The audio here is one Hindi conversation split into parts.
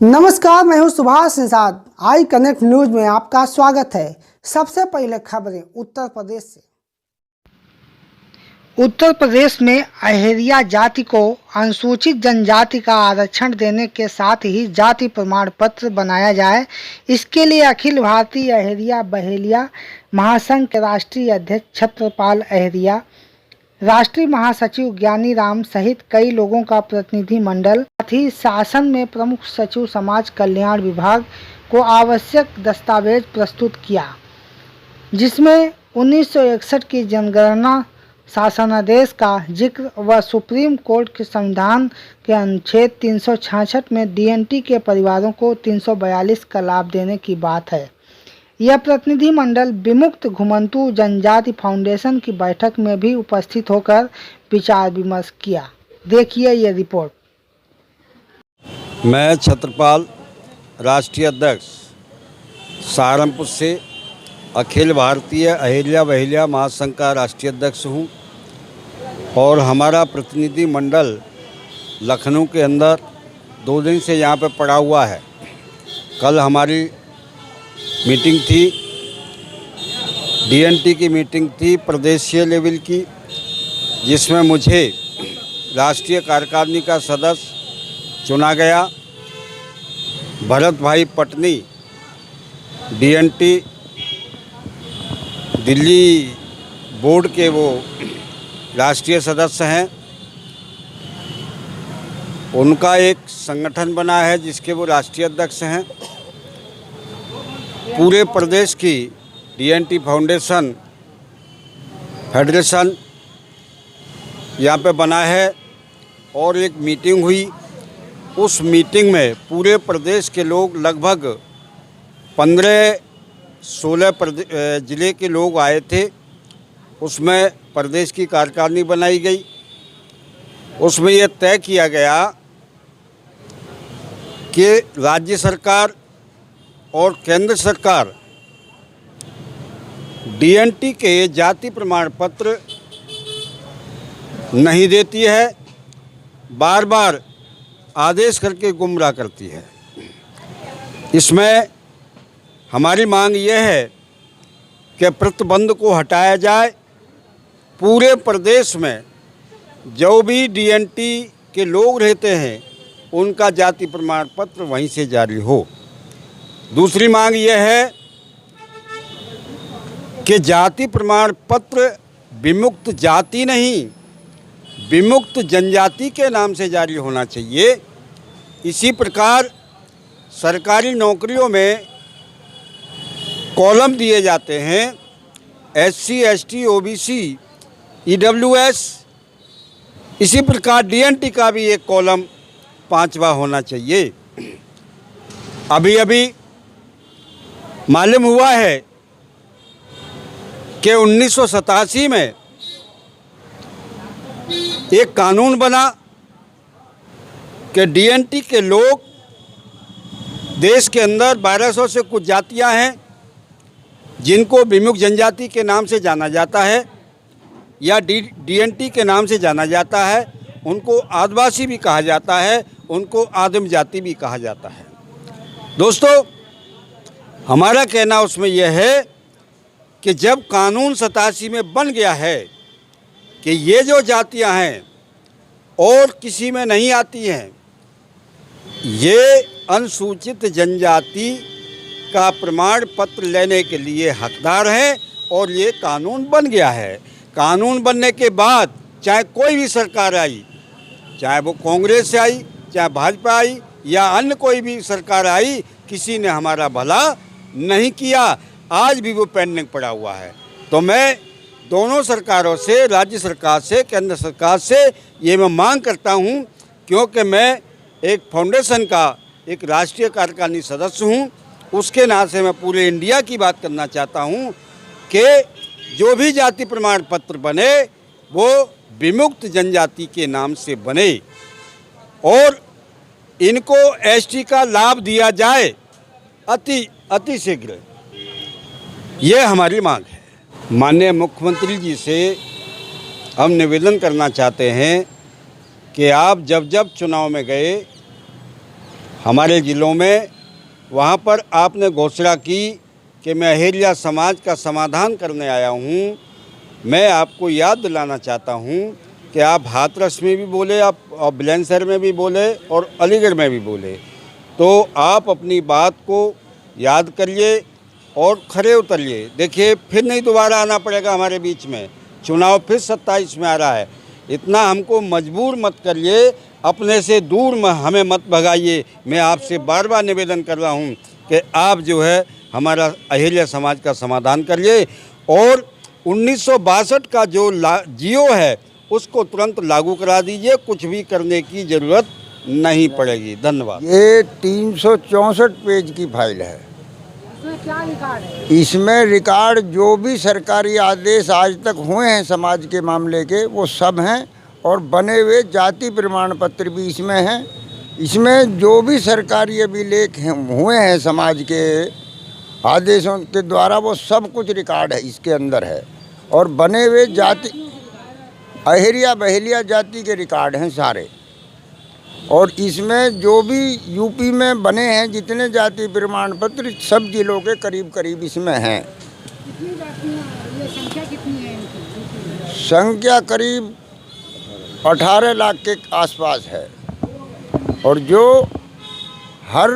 नमस्कार, मैं हूं Subhash Nishad. I connect news में आपका स्वागत है। सबसे पहले खबरें उत्तर प्रदेश से। उत्तर प्रदेश में अहेरिया जाति को अनुसूचित जनजाति का आरक्षण देने के साथ ही जाति प्रमाण पत्र बनाया जाए, इसके लिए अखिल भारतीय अहेरिया बहेलिया महासंघ के राष्ट्रीय अध्यक्ष छत्रपाल अहेरिया, राष्ट्रीय महासचिव ज्ञानी राम सहित कई लोगों का प्रतिनिधि मंडल, साथ ही शासन में प्रमुख सचिव समाज कल्याण विभाग को आवश्यक दस्तावेज प्रस्तुत किया, जिसमें 1961 की जनगणना शासनादेश का जिक्र व सुप्रीम कोर्ट के संविधान के अनुच्छेद 366 में डीएनटी के परिवारों को 342 का लाभ देने की बात है। यह प्रतिनिधि मंडल विमुक्त घुमंतू जनजाति फाउंडेशन की बैठक में भी उपस्थित होकर विचार विमर्श किया। देखिए ये रिपोर्ट। मैं छत्रपाल, राष्ट्रीय अध्यक्ष सहारनपुर से अखिल भारतीय अहेरिया बहेलिया महासंघ का राष्ट्रीय अध्यक्ष हूँ और हमारा प्रतिनिधि मंडल लखनऊ के अंदर 2 दिन से यहाँ पर पड़ा हुआ है। कल हमारी मीटिंग थी, डीएनटी की मीटिंग थी प्रदेशीय लेवल की, जिसमें मुझे राष्ट्रीय कार्यकारिणी का सदस्य चुना गया। भरत भाई पटनी डीएनटी दिल्ली बोर्ड के वो राष्ट्रीय सदस्य हैं। उनका एक संगठन बना है जिसके वो राष्ट्रीय अध्यक्ष हैं। पूरे प्रदेश की डीएनटी फाउंडेशन फेडरेशन यहाँ पे बना है और एक मीटिंग हुई। उस मीटिंग में पूरे प्रदेश के लोग लगभग 15-16 ज़िले के लोग आए थे। उसमें प्रदेश की कार्यकारिणी बनाई गई। उसमें यह तय किया गया कि राज्य सरकार और केंद्र सरकार डीएनटी के जाति प्रमाण पत्र नहीं देती है, बार बार आदेश करके गुमराह करती है। इसमें हमारी मांग यह है कि प्रतिबंध को हटाया जाए। पूरे प्रदेश में जो भी डीएनटी के लोग रहते हैं उनका जाति प्रमाण पत्र वहीं से जारी हो। दूसरी मांग यह है कि जाति प्रमाण पत्र विमुक्त जाति नहीं, विमुक्त जनजाति के नाम से जारी होना चाहिए। इसी प्रकार सरकारी नौकरियों में कॉलम दिए जाते हैं, एससी, एसटी, ओबीसी, ईडब्ल्यूएस। इसी प्रकार डीएनटी का भी एक कॉलम 5वां होना चाहिए। अभी अभी मालूम हुआ है कि 1987 में एक कानून बना कि डीएनटी के लोग, देश के अंदर 1200 से कुछ जातियां हैं जिनको विमुक्त जनजाति के नाम से जाना जाता है या डीएनटी के नाम से जाना जाता है। उनको आदिवासी भी कहा जाता है, उनको आदिम जाति भी कहा जाता है। दोस्तों, हमारा कहना उसमें यह है कि जब कानून 87 में बन गया है कि ये जो जातियां हैं और किसी में नहीं आती हैं, ये अनुसूचित जनजाति का प्रमाण पत्र लेने के लिए हकदार हैं और ये कानून बन गया है। कानून बनने के बाद चाहे कोई भी सरकार आई, चाहे वो कांग्रेस से आई, चाहे भाजपा आई या अन्य कोई भी सरकार आई, किसी ने हमारा भला नहीं किया। आज भी वो पेंडिंग पड़ा हुआ है। तो मैं दोनों सरकारों से, राज्य सरकार से, केंद्र सरकार से ये मैं मांग करता हूँ, क्योंकि मैं एक फाउंडेशन का एक राष्ट्रीय कार्यकारिणी सदस्य हूँ, उसके नाम से मैं पूरे इंडिया की बात करना चाहता हूँ कि जो भी जाति प्रमाण पत्र बने वो विमुक्त जनजाति के नाम से बने और इनको एसटी का लाभ दिया जाए अति शीघ्र। ये हमारी मांग है। माननीय मुख्यमंत्री जी से हम निवेदन करना चाहते हैं कि आप जब जब चुनाव में गए हमारे ज़िलों में, वहाँ पर आपने घोषणा की कि मैं अहेरिया समाज का समाधान करने आया हूँ। मैं आपको याद दिलाना चाहता हूँ कि आप हाथरस में भी बोले, आप बुलंदशहर में भी बोले और अलीगढ़ में भी बोले, तो आप अपनी बात को याद करिए और खरे उतरिए। देखिए, फिर नहीं दोबारा आना पड़ेगा हमारे बीच में, चुनाव फिर 27 में आ रहा है। इतना हमको मजबूर मत करिए, अपने से दूर हमें मत भगाइए। मैं आपसे बार बार निवेदन कर रहा हूँ कि आप जो है हमारा अहेरिया समाज का समाधान करिए और 1962 का जो जियो है उसको तुरंत लागू करा दीजिए। कुछ भी करने की ज़रूरत नहीं पड़ेगी। धन्यवाद। ये 364 पेज की फाइल है। इसमें क्या रिकॉर्ड है? इसमें रिकॉर्ड जो भी सरकारी आदेश आज तक हुए हैं समाज के मामले के, वो सब हैं और बने हुए जाति प्रमाण पत्र भी इसमें हैं। इसमें जो भी सरकारी अभिलेख हुए हैं समाज के आदेशों के द्वारा, वो सब कुछ रिकॉर्ड है इसके अंदर है। और बने हुए जाति अहेरिया बहेलिया जाति के रिकॉर्ड हैं सारे। और इसमें जो भी यूपी में बने हैं जितने जाति प्रमाण पत्र, सब जिलों के करीब करीब इसमें हैं। कितनी जातियाँ, ये संख्या कितनी है इनकी? संख्या करीब 18 लाख के आसपास है। और जो हर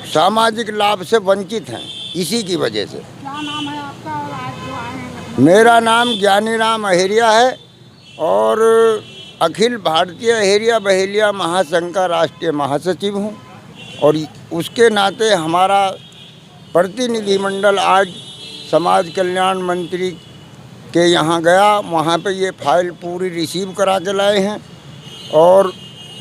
सामाजिक लाभ से वंचित हैं इसी की वजह से। क्या नाम है आपका और आज जो आए हैं? मेरा नाम ज्ञानीराम अहेरिया है और अखिल भारतीय अहेरिया बहेलिया महासंघ का राष्ट्रीय महासचिव हूँ। और उसके नाते हमारा प्रतिनिधिमंडल आज समाज कल्याण मंत्री के यहाँ गया, वहाँ पे ये फाइल पूरी रिसीव करा के लाए हैं। और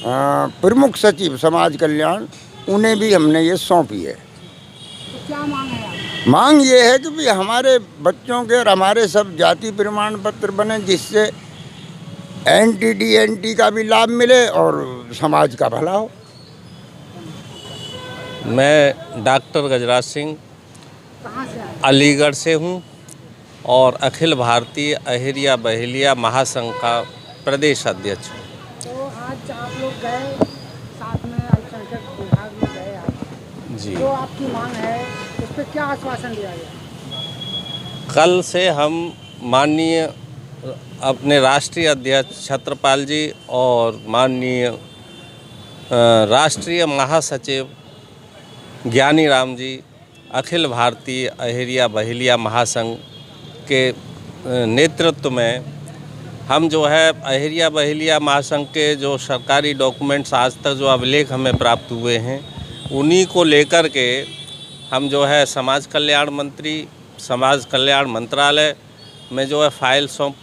प्रमुख सचिव समाज कल्याण, उन्हें भी हमने ये सौंपी है। तो क्या मांग है आपकी? मांग ये है कि भी हमारे बच्चों के और हमारे सब जाति प्रमाण पत्र बने, जिससे NTDNT का भी लाभ मिले और समाज का भला हो। मैं डॉक्टर गजराज सिंह कहाँ से आए? अलीगढ़ से हूँ और अखिल भारतीय अहेरिया बहेलिया महासंघ का प्रदेश अध्यक्ष हूँ। तो आज आप लोग गए, साथ में अल्पसंख्यक विभाग में गए आप, जी, जो आपकी मांग है उस पर क्या आश्वासन दिया गया? कल से हम माननीय अपने राष्ट्रीय अध्यक्ष छत्रपाल जी और माननीय राष्ट्रीय महासचिव ज्ञानीराम जी, अखिल भारतीय अहेरिया बहेलिया महासंघ के नेतृत्व में हम जो है अहेरिया बहेलिया महासंघ के जो सरकारी डॉक्यूमेंट्स आज तक जो अभिलेख हमें प्राप्त हुए हैं, उन्हीं को लेकर के हम जो है समाज कल्याण मंत्रालय में जो है फाइल सौंप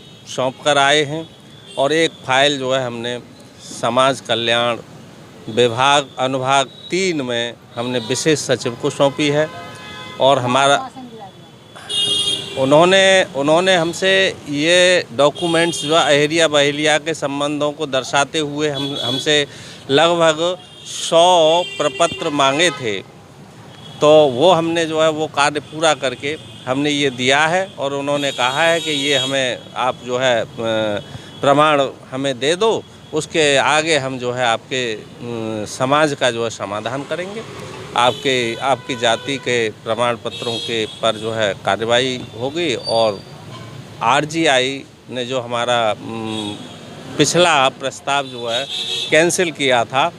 कर आए हैं। और एक फाइल जो है हमने समाज कल्याण विभाग अनुभाग 3 में हमने विशेष सचिव को सौंपी है। और हमारा आश्वासन दिया गया? उन्होंने हमसे ये डॉक्यूमेंट्स जो अहेरिया बहेलिया के संबंधों को दर्शाते हुए हमसे लगभग 100 प्रपत्र मांगे थे। तो वो हमने जो है वो कार्य पूरा करके हमने ये दिया है। और उन्होंने कहा है कि ये हमें आप जो है प्रमाण हमें दे दो, उसके आगे हम जो है आपके समाज का जो है समाधान करेंगे। आपकी जाति के प्रमाण पत्रों के पर जो है कार्रवाई होगी। और RGI ने जो हमारा पिछला प्रस्ताव जो है कैंसिल किया था,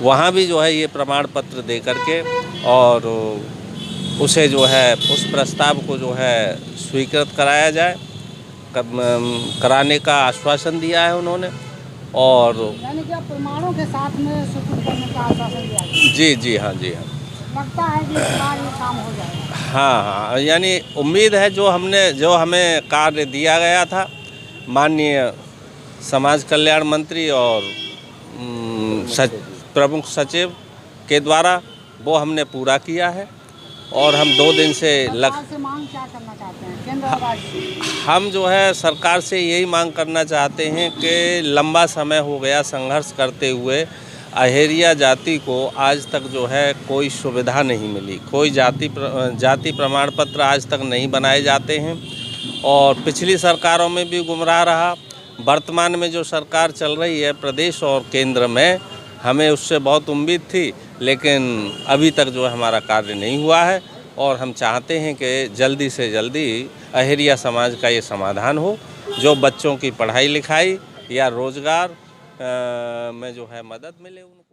वहाँ भी जो है ये प्रमाण पत्र दे करके और उसे जो है उस प्रस्ताव को जो है स्वीकृत कराया जाए, कराने का आश्वासन दिया है उन्होंने। और यानी कि आप प्रमाणों के साथ में स्वीकृत करने का आश्वासन दिया गया? जी हाँ। लगता है कि इस बार ये काम हो जाएगा? हाँ, यानी उम्मीद है जो हमें कार्य दिया गया था माननीय समाज कल्याण मंत्री और प्रमुख सचिव के द्वारा, वो हमने पूरा किया है। और हम 2 दिन से सरकार से मांग क्या करना चाहते हैं, केंद्र और राज्य? हम जो है सरकार से यही मांग करना चाहते हैं कि लंबा समय हो गया संघर्ष करते हुए अहेरिया जाति को आज तक जो है कोई सुविधा नहीं मिली, कोई जाति प्रमाण पत्र आज तक नहीं बनाए जाते हैं। और पिछली सरकारों में भी गुमराह रहा। वर्तमान में जो सरकार चल रही है प्रदेश और केंद्र में, हमें उससे बहुत उम्मीद थी, लेकिन अभी तक जो है हमारा कार्य नहीं हुआ है और हम चाहते हैं कि जल्दी से जल्दी अहेरिया समाज का ये समाधान हो, जो बच्चों की पढ़ाई लिखाई या रोज़गार में जो है मदद मिले उनको।